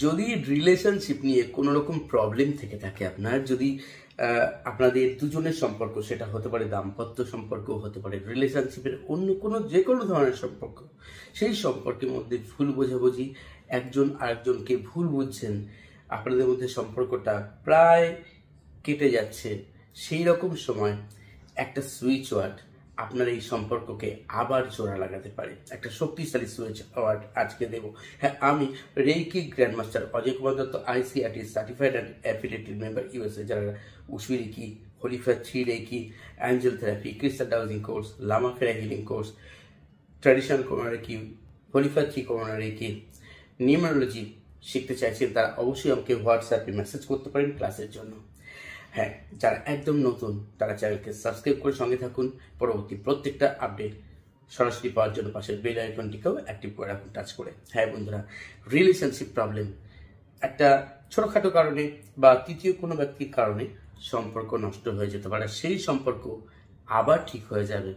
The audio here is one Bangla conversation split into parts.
যদি রিলেশনশিপ নিয়ে কোনো রকম প্রবলেম থেকে থাকে, আপনার যদি আপনাদের দুজনের সম্পর্ক, সেটা হতে পারে দাম্পত্য সম্পর্ক, হতে পারে রিলেশনশিপের অন্য কোনো যে কোনো ধরনের সম্পর্ক, সেই সম্পর্কের মধ্যে ভুল বোঝাবুঝি, একজন আরেকজনকে ভুল বুঝছেন, আপনাদের মধ্যে সম্পর্কটা প্রায় কেটে যাচ্ছে, সেই রকম সময় একটা সুইচ ওয়ার্ড আপনার এই সম্পর্ককে আবার জোড়া লাগাতে পারে। একটা শক্তিশালী সুইচ ওয়ার্ড আজকে দেব। হ্যাঁ, আমি reiki grandmaster Ajay Kumar Dutta, ICRT certified and affiliated member USA, যারা উশু রেকি, হলিফা 3 reiki, angel therapy, crystal dowsing course, Lama Fera healing course, traditional Karuna reiki, হলিফা 3 করোনা রেকি, নিউমারোলজি শিখতে চাইছেন, তারা অবশ্যই আমাকে হোয়াটসঅ্যাপে মেসেজ করতে পারেন ক্লাসের জন্য। হ্যাঁ, যারা একদম নতুন তারা চ্যানেলকে সাবস্ক্রাইব করে সঙ্গে থাকুন। পরবর্তী প্রত্যেকটা আপডেট সরাসরি পাওয়ার জন্য পাশের বেল আইকনটিকেও অ্যাক্টিভ করে রাখুন টাচ করে। হ্যাঁ বন্ধুরা, রিলেশনশিপ প্রবলেম একটা ছোটখাটো কারণে বা তৃতীয় কোনো ব্যক্তির কারণে সম্পর্ক নষ্ট হয়ে যেতে পারে, সেই সম্পর্ক আবার ঠিক হয়ে যাবে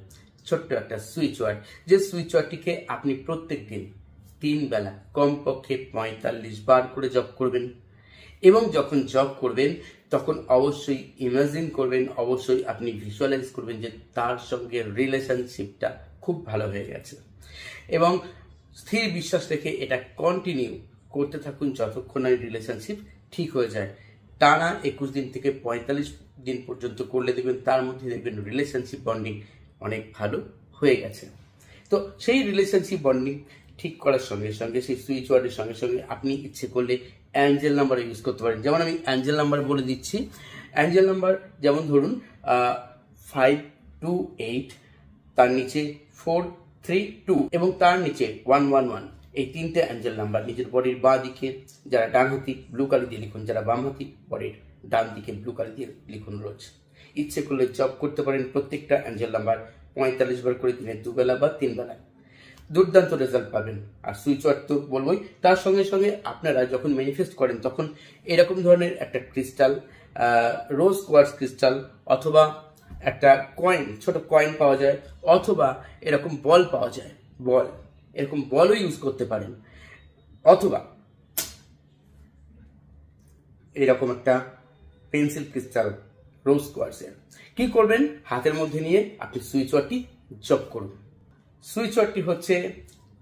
ছোট্ট একটা সুইচ ওয়ার্ড, যে সুইচ ওয়ার্ডটিকে আপনি প্রত্যেক দিন 3 বেলা কমপক্ষে 45 বার করে জপ করবেন। এবং যখন জব করবেন তখন অবশ্যই ইমাজিন করবেন, অবশ্যই আপনি ভিজুয়ালাইজ করবেন যে তার সঙ্গে রিলেশনশিপটা খুব ভালো হয়ে গেছে, এবং স্থির বিশ্বাস রেখে এটা কন্টিনিউ করতে থাকুন যতক্ষণ না রিলেশনশিপ ঠিক হয়ে যায়। টানা 21 দিন থেকে 45 দিন পর্যন্ত করলে দেখবেন তার মধ্যে দেখবেন রিলেশনশিপ বন্ডিং অনেক ভালো হয়ে গেছে। তো সেই রিলেশনশিপ বন্ডিং ঠিক করার সঙ্গে সঙ্গে, সেই সুইচ ওয়ার্ডের সঙ্গে সঙ্গে আপনি ইচ্ছে করলে অ্যাঞ্জেল নাম্বার ইউজ করতে পারেন। যেমন আমি অ্যাঞ্জেল নাম্বার বলে দিচ্ছি। অ্যাঞ্জেল নাম্বার যেমন ধরুন 528, তার নিচে 432 এবং তার নিচে 111, এই 3টে অ্যাঞ্জেল নাম্বার নিজের বডির বাঁ দিকে, যারা ডান হাতি ব্লু কালি দিয়ে লিখুন, যারা বাম হাতি বডির ডান দিকে ব্লু কালি দিয়ে লিখুন রোজ। ইচ্ছে করলে জব করতে পারেন প্রত্যেকটা অ্যাঞ্জেল নাম্বার 45 বার করে দিনে 2 বেলা বা 3 বেলা, দুর্দান্ত রেজাল্ট পাবেন। আর সুইচ ওয়ার্ড তো বলবোই, তার সঙ্গে সঙ্গে আপনারা যখন ম্যানিফেস্ট করেন তখন এরকম ধরনের একটা ক্রিস্টাল, রোজ কোয়ার্টজ ক্রিস্টাল, অথবা একটা কয়েন, ছোট কয়েন পাওয়া যায়, অথবা এরকম বল পাওয়া যায়, বল, এরকম বলও ইউজ করতে পারেন, অথবা এরকম একটা পেন্সিল ক্রিস্টাল রোজ কোয়ার্টজের। কি করবেন, হাতের মধ্যে নিয়ে আপনি সুইচ ওয়ার্ডটি জপ করুন। সুইচ ওয়ার্ডটি হচ্ছে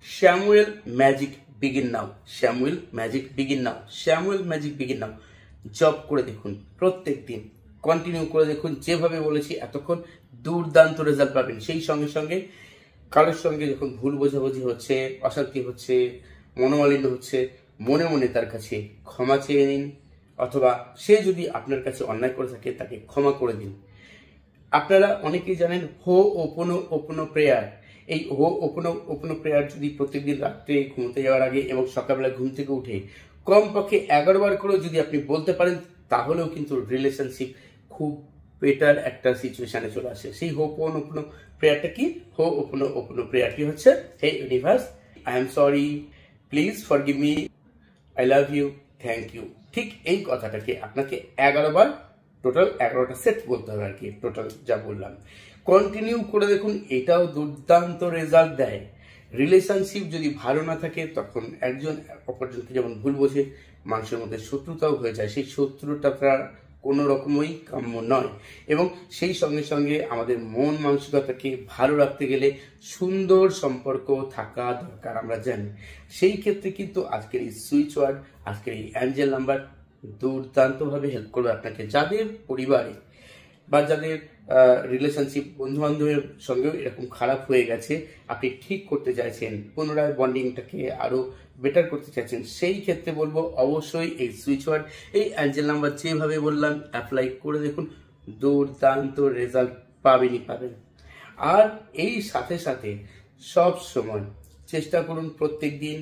স্যামুয়েল ম্যাজিক বিগিন নাও, স্যামুয়েল ম্যাজিক বিগিন নাও, স্যামুয়েল ম্যাজিক বিগিন নাও। জব করে দেখুন, প্রত্যেক দিন কন্টিনিউ করে দেখুন, যেভাবে বলেছি এতক্ষণ দুর্দান্ত রেজাল্ট পাবেন। সেই সঙ্গে সঙ্গে কারোর সঙ্গে যখন ভুল বোঝাবুঝি হচ্ছে, অশান্তি হচ্ছে, মনোমালিন্য হচ্ছে, মনে মনে তার কাছে ক্ষমা চেয়ে নিন, অথবা সে যদি আপনার কাছে অন্যায় করে থাকে তাকে ক্ষমা করে দিন। আপনারা অনেকেই জানেন হো ওপনো ওপনো প্রেয়ার। এই হো ওপনো ওপনো প্রেয়ার যদি প্রত্যেকদিন রাত্রে ঘুমোতে যাওয়ার আগে এবং সকালবেলা ঘুম থেকে উঠে কমপক্ষে 11 বার করেও যদি আপনি বলতে পারেন, তাহলেও কিন্তু রিলেশনশিপ খুব বেটার একটা সিচুয়েশনে চলে আসে। সেই হো ওপনো ওপনো প্রেয়ারটা কি? হো ওপনো ওপনো প্রেয়ারটি হচ্ছে, hey universe, I am sorry, please forgive me, I love you, thank you. ঠিক এই কথাটাকে আপনাকে 11 বার, টোটাল 11টা সেট বলতে হবে আর কি, টোটাল যা বললাম। কন্টিনিউ করে দেখুন, এটাও দুর্দান্ত রেজাল্ট দেয়। রিলেশনশিপ যদি ভালো না থাকে তখন একজন অপরজনকে যেমন ভুল বোঝে, মানুষের মধ্যে শত্রুতাও হয়ে যায়। সেই শত্রুতাটা কোনো রকমই কাম্য নয়। এবং সেই সঙ্গে সঙ্গে আমাদের মন মানসিকতাকে ভালো রাখতে গেলে সুন্দর সম্পর্ক থাকা দরকার, আমরা জানি। সেই ক্ষেত্রে কিন্তু আজকের এই সুইচ ওয়ার্ড, আজকের এই অ্যাঞ্জেল নাম্বার দুর্দান্তভাবে হেল্প করবে আপনাকে। যাদের পরিবারে বা যাদের রিলেশনশিপ বন্ধু বান্ধবের সঙ্গেও এরকম খারাপ হয়ে গেছে, আপনি ঠিক করতে চাইছেন, পুনরায় বন্ডিংটাকে আরো বেটার করতে চাইছেন, সেই ক্ষেত্রে বলবো অবশ্যই এই সুইচ ওয়ার্ড, এই অ্যাঞ্জেল নাম্বার যেভাবে বললাম অ্যাপ্লাই করে দেখুন, দুর্দান্ত রেজাল্ট পাবেনই পাবেন। আর এই সাথে সাথে সব সময় চেষ্টা করুন প্রত্যেক দিন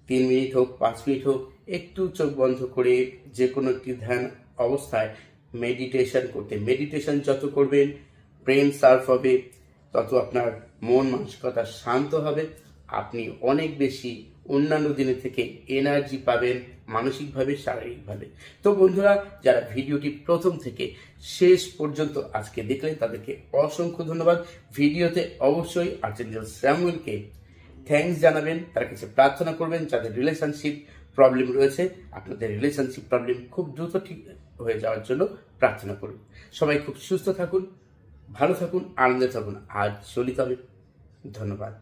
3 মিনিট হোক, 5 মিনিট হোক, একটু চোখ বন্ধ করে যে কোনো একটি ধ্যান অবস্থায় মেডিটেশন করতে। মেডিটেশন যত করবেন, ব্রেন সার্ফ হবে, তত আপনার মন মানসিকতা শান্ত হবে, আপনি অনেক বেশি অন্যান্য দিনের থেকে এনার্জি পাবেন, মানসিকভাবে, শারীরিকভাবে। তো বন্ধুরা, যারা ভিডিওটি প্রথম থেকে শেষ পর্যন্ত আজকে দেখলেন তাদেরকে অসংখ্য ধন্যবাদ। ভিডিওতে অবশ্যই আর্চেঞ্জেল স্যামুয়েলকে থ্যাঙ্কস জানাবেন, তার কাছে প্রার্থনা করবেন যাদের রিলেশনশিপ প্রবলেম রয়েছে, আপনাদের রিলেশনশিপ প্রবলেম খুব দ্রুত ঠিক হয়ে যাওয়ার জন্য প্রার্থনা করুন। সবাই খুব সুস্থ থাকুন, ভালো থাকুন, আনন্দে থাকুন। আজ চলি তবে, ধন্যবাদ।